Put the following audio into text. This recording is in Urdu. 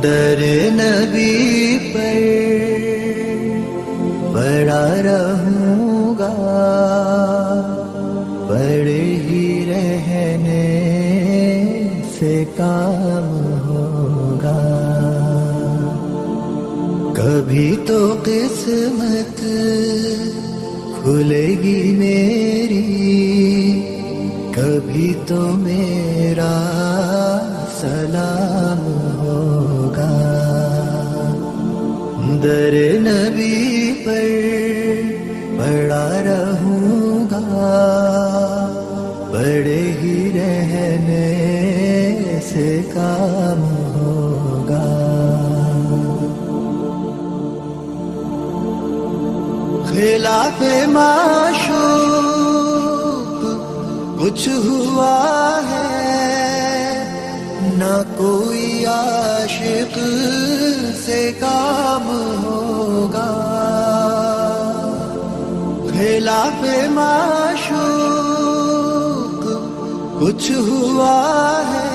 در نبی پر پڑا رہوں گا، پڑے ہی رہنے سے کام ہوگا. کبھی تو قسمت کھلے گی میری، کبھی تو میرا سلام ہوگا. در نبی پر پڑا رہوں گا، پڑے ہی رہنے سے کام ہوگا. خلاف معشوق کچھ ہوا ہے، نہ کوئی عاشق سے کام ہوگا. خلاف معشوق کچھ ہوا ہے،